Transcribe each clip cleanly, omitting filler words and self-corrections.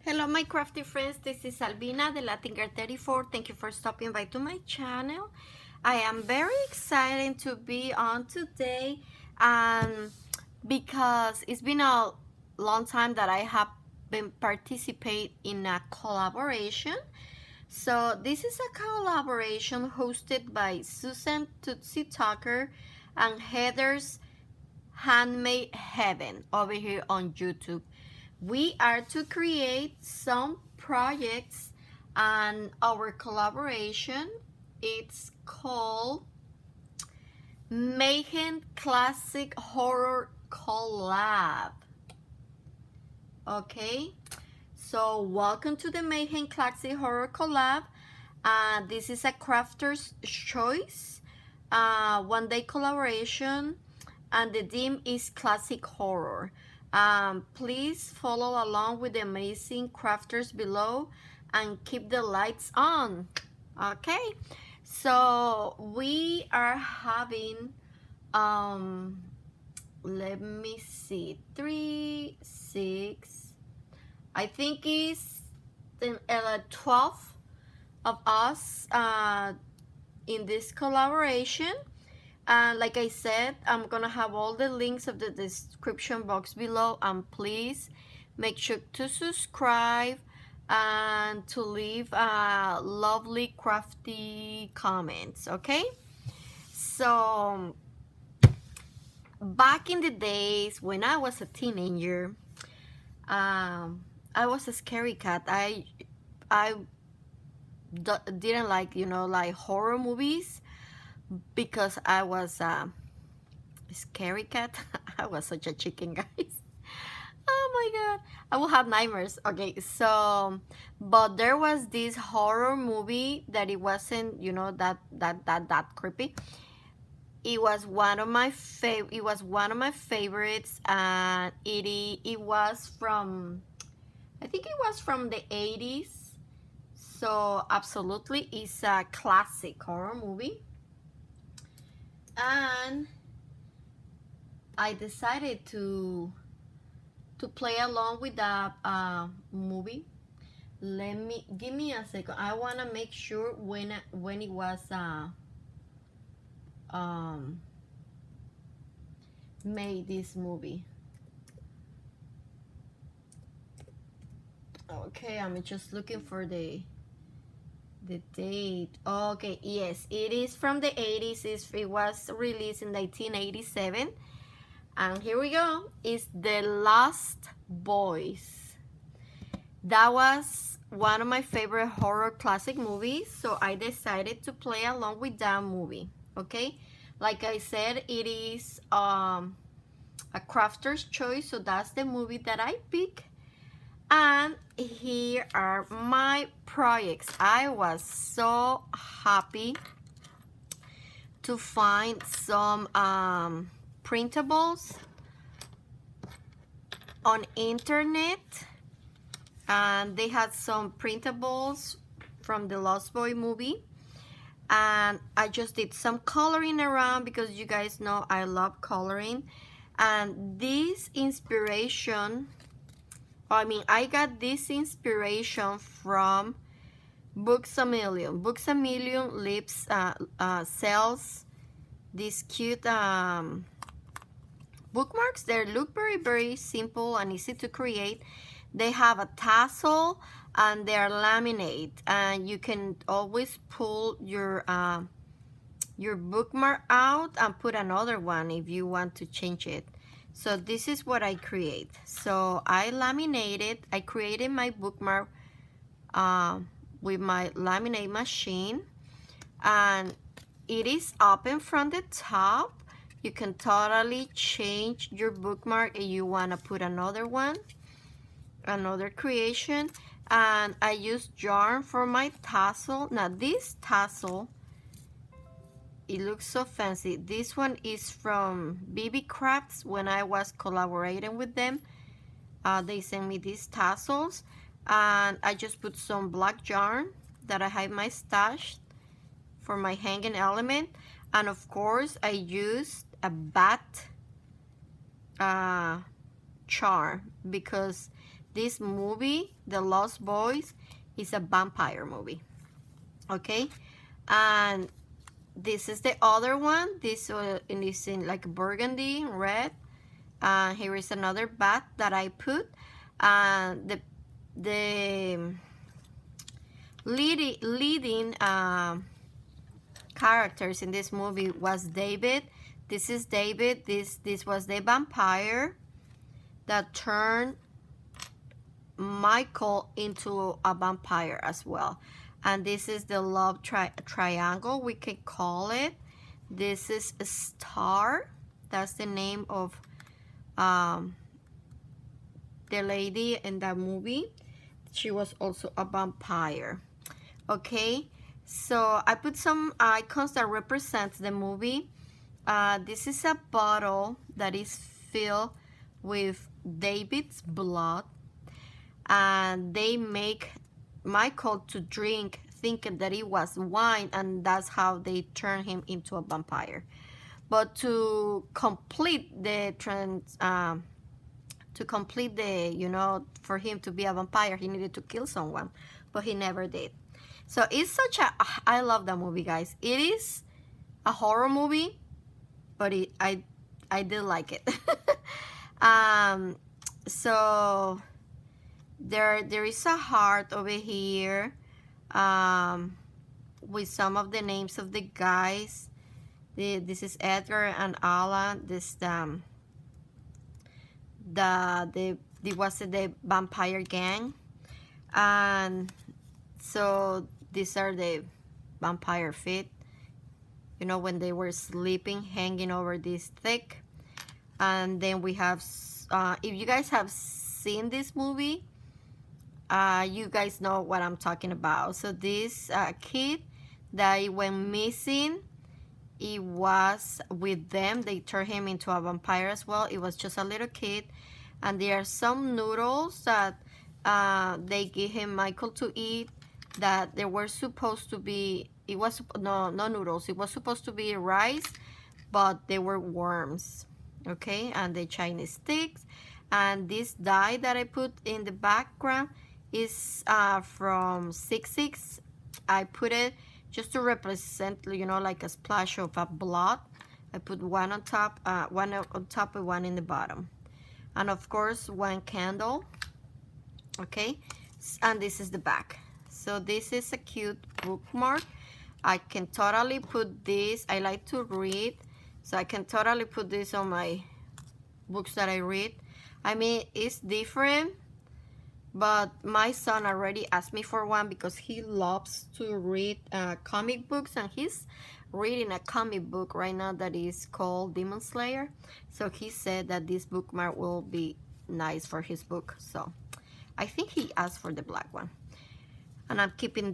Hello my crafty friends, this is Albina de Latin Girl 34. Thank you for stopping by to my channel. I am very excited to be on today because it's been a long time that I have been participate in a collaboration. So this is a collaboration hosted by Susan Tootsie Tucker and Heather's Handmade Heaven over here on YouTube. We are to create some projects, and our collaboration, it's called Mayhem Classic Horror Collab. Okay, so welcome to the Mayhem Classic Horror Collab. This is a crafter's choice, one-day collaboration, and the theme is classic horror. Please follow along with the amazing crafters below and keep the lights on. Okay, so we are having let me see, 3, 6, I think it's 12 of us in this collaboration. And like I said, I'm gonna have all the links of the description box below, and please make sure to subscribe and to leave lovely crafty comments. Okay, so back in the days when I was a teenager, I was a scary cat. I didn't like, like horror movies, because I was a scary cat. I was such a chicken, guys. Oh my god, I will have nightmares. Okay, so but there was this horror movie that it wasn't, that creepy. It was one of my favorites, and it was from, I think it was from the 80s. So absolutely, it's a classic horror movie. And I decided to play along with that movie. Give me a second. I want to make sure when it was made, this movie. Okay, I'm just looking for the date. Okay, yes, it is from the 80s. It was released in 1987, and here we go. It's The Lost Boys. That was one of my favorite horror classic movies, so I decided to play along with that movie. Okay, like I said, it is a crafter's choice, so that's the movie that I picked. And here are my projects. I was so happy to find some printables on internet, and they had some printables from the Lost Boy movie, and I just did some coloring around because you guys know I love coloring. And this inspiration, I got this inspiration from Books A Million. Books A Million sells these cute bookmarks. They look very, very simple and easy to create. They have a tassel and they are laminate, and you can always pull your bookmark out and put another one if you want to change it. So this is what I create. So I created my bookmark with my laminate machine, and it is open from the top. You can totally change your bookmark if you want to put another one, another creation. And I use yarn for my tassel. Now this tassel, it looks so fancy. This one is from BB Crafts. When I was collaborating with them, they sent me these tassels, and I just put some black yarn that I have my stash for my hanging element. And of course I used a bat charm, because this movie, The Lost Boys, is a vampire movie. Okay, and this is the other one. This is in like burgundy red. Here is another bat that I put. The leading characters in this movie was David. This is David. This was the vampire that turned Michael into a vampire as well. And this is the love triangle, we can call it. This is a Star. That's the name of the lady in that movie. She was also a vampire. Okay, so I put some icons that represent the movie. This is a bottle that is filled with David's blood, and they make Michael to drink thinking that it was wine, and that's how they turn him into a vampire. But to complete the you know, for him to be a vampire, he needed to kill someone, but he never did. So it's such a, I love that movie, guys. It is a horror movie, but I did like it. So there is a heart over here with some of the names of the guys. This is Edgar and Alan. This was the vampire gang, and so these are the vampire feet, you know, when they were sleeping, hanging over this thick. And then we have if you guys have seen this movie, you guys know what I'm talking about. So this kid that went missing, it was with them. They turned him into a vampire as well. It was just a little kid. And there are some noodles that they gave him Michael to eat, that they were supposed to be, it was no noodles, it was supposed to be rice, but they were worms. Okay, and the Chinese sticks. And this dye that I put in the background is from 6/6. I put it just to represent, you know, like a splash of a blood. I put one on top and one in the bottom, and of course one candle. Okay, and this is the back. So this is a cute bookmark. I can totally put this, I like to read, so I can totally put this on my books that I read. I mean, it's different, but my son already asked me for one because he loves to read comic books, and he's reading a comic book right now that is called Demon Slayer. So he said that this bookmark will be nice for his book. So I think he asked for the black one. And I'm keeping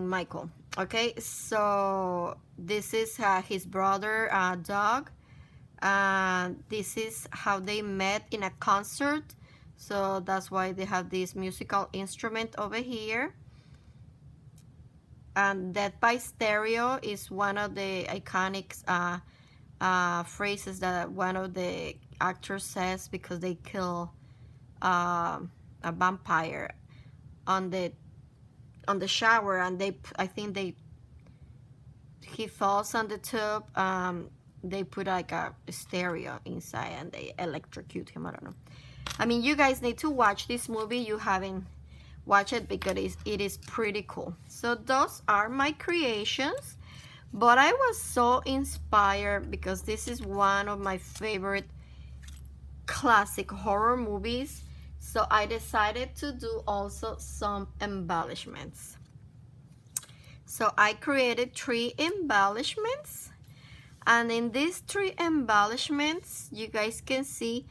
Michael. Okay, so this is his brother, Doug. This is how they met in a concert. So that's why they have this musical instrument over here. And Death by Stereo is one of the iconic phrases that one of the actors says, because they kill a vampire on the shower, and he falls on the tub. They put like a stereo inside and they electrocute him. I don't know. I mean, you guys need to watch this movie. You haven't watched it because it is pretty cool. So those are my creations, but I was so inspired because this is one of my favorite classic horror movies. So I decided to do also some embellishments. So I created 3 embellishments, and in these 3 embellishments, you guys can see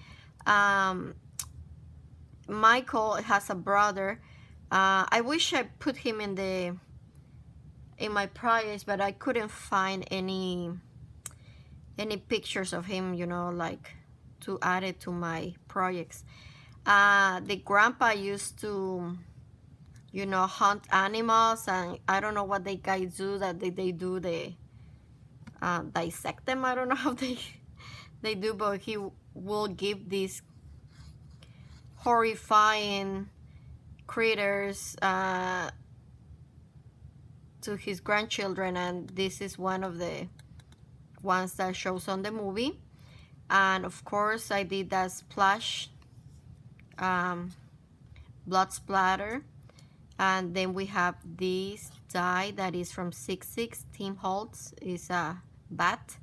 Michael has a brother. I wish I put him in my projects, but I couldn't find any pictures of him, you know, like to add it to my projects. The grandpa used to, you know, hunt animals, and I don't know what they guys do, that they do, they dissect them. I don't know how they do, but he will give these horrifying critters to his grandchildren, and this is one of the ones that shows on the movie. And of course I did that splash, blood splatter. And then we have this die that is from 66. Tim Holtz is a bat.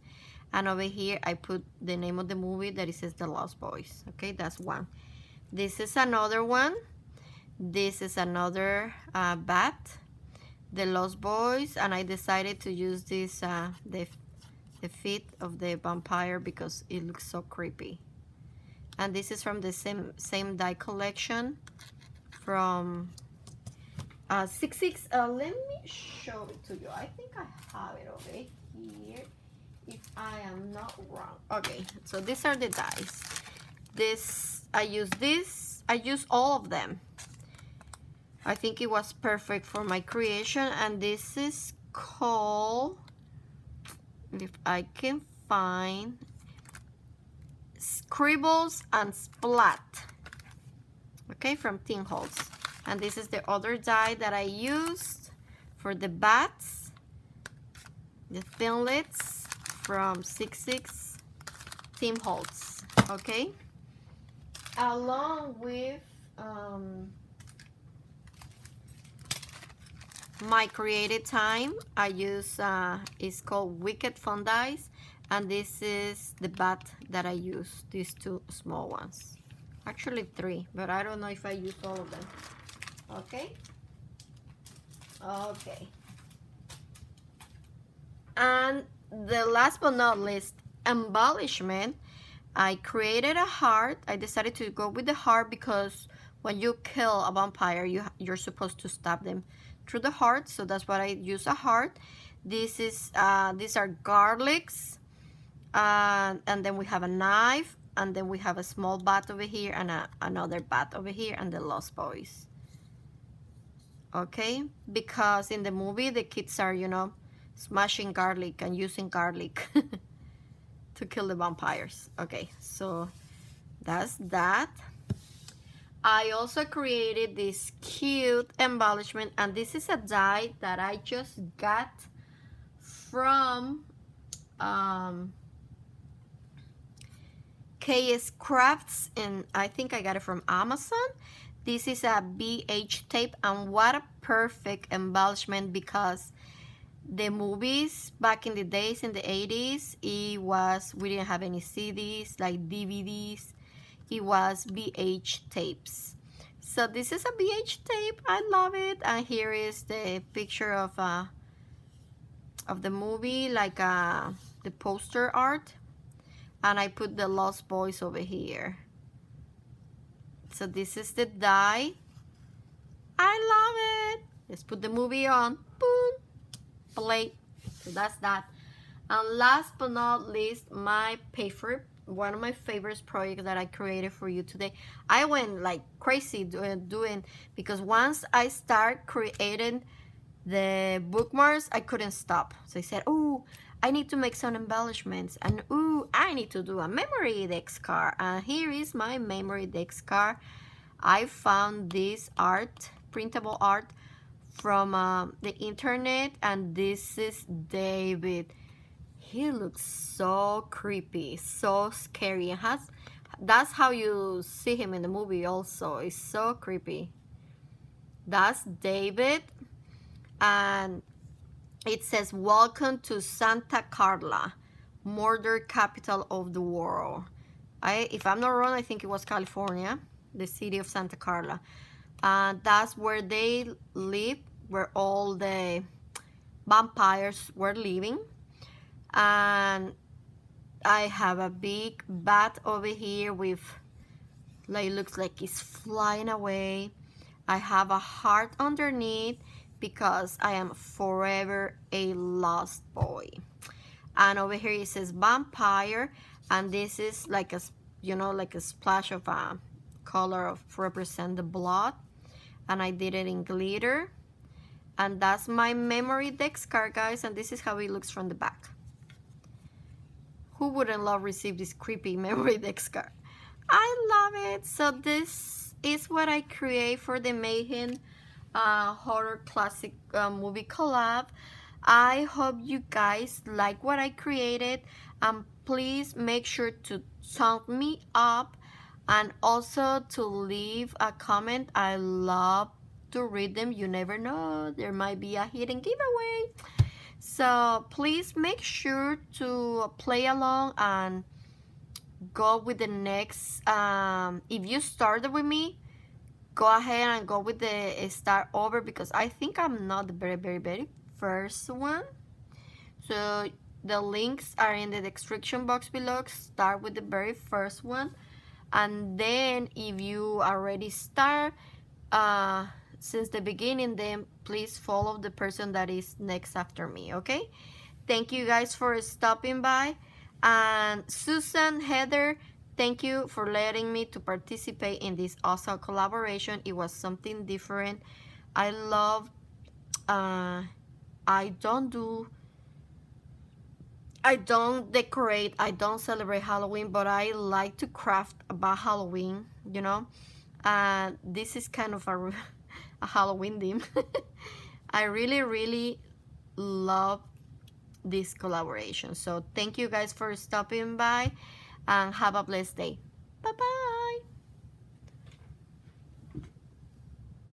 And over here I put the name of the movie that it says The Lost Boys. Okay, that's one. This is another one. This is another bat, The Lost Boys. And I decided to use this, the feet of the vampire, because it looks so creepy. And this is from the same die collection from 66. Let me show it to you. I think I have it over here, if I am not wrong. Okay, so these are the dies. I use all of them. I think it was perfect for my creation. And this is called, if I can find, Scribbles and Splat. Okay, from Tim Holtz. And this is the other die that I used for the bats, the thinlits from 66, Tim Holtz. Okay, along with my creative time, I use it's called Wicked Fun Dice, and this is the bat that I use, these two small ones, actually three, but I don't know if I use all of them. Okay, and the last but not least, embellishment. I created a heart. I decided to go with the heart because when you kill a vampire, you're supposed to stab them through the heart, so that's why I use a heart. This is these are garlics, and then we have a knife, and then we have a small bat over here, and another bat over here, and the Lost Boys. Okay, because in the movie the kids are, you know, smashing garlic and using garlic to kill the vampires. Okay, so that's that. I also created this cute embellishment, and this is a die that I just got from KS Crafts, and I think I got it from Amazon. This is a BH tape, and what a perfect embellishment, because the movies back in the days, in the 80s, we didn't have any CDs like DVDs. It was BH tapes. So this is a BH tape. I love it. And here is the picture of the movie, like the poster art. And I put the Lost Boys over here. So this is the die. I love it. Let's put the movie on. Boom. Play. So that's that. And last but not least, my favorite, one of my favorite projects that I created for you today. I went like crazy doing, because once I start creating the bookmarks, I couldn't stop. So I said, oh, I need to make some embellishments, and ooh, I need to do a memory dex card. And here is my memory dex card. I found this art, printable art, from the internet, and this is David. He looks so creepy, so scary. That's how you see him in the movie also. It's so creepy. That's David, and it says, welcome to Santa Carla, murder capital of the world. If I'm not wrong, I think it was California, the city of Santa Carla. That's where they live, where all the vampires were living. And I have a big bat over here with, like, looks like it's flying away. I have a heart underneath, because I am forever a lost boy. And over here it says vampire, and this is like a, you know, like a splash of a color of represent the blood, and I did it in glitter. And that's my memory dex card, guys, and this is how it looks from the back. Who wouldn't love receive this creepy memory dex card? I love it. So this is what I create for the Mayhem Horror Classic movie collab. I hope you guys like what I created, and please make sure to thumb me up and also to leave a comment. I love to read them. You never know, there might be a hidden giveaway. So please make sure to play along and go with the next. If you started with me, go ahead and go with the start over, because I think I'm not the very first one. So the links are in the description box below. Start with the very first one, and then if you already start since the beginning, then please follow the person that is next after me. Okay, thank you guys for stopping by. And Susan, Heather, thank you for letting me to participate in this awesome collaboration. It was something different. I love I don't decorate, I don't celebrate Halloween, but I like to craft about Halloween, you know. This is kind of a Halloween theme. I really love this collaboration. So thank you guys for stopping by, and have a blessed day. Bye bye.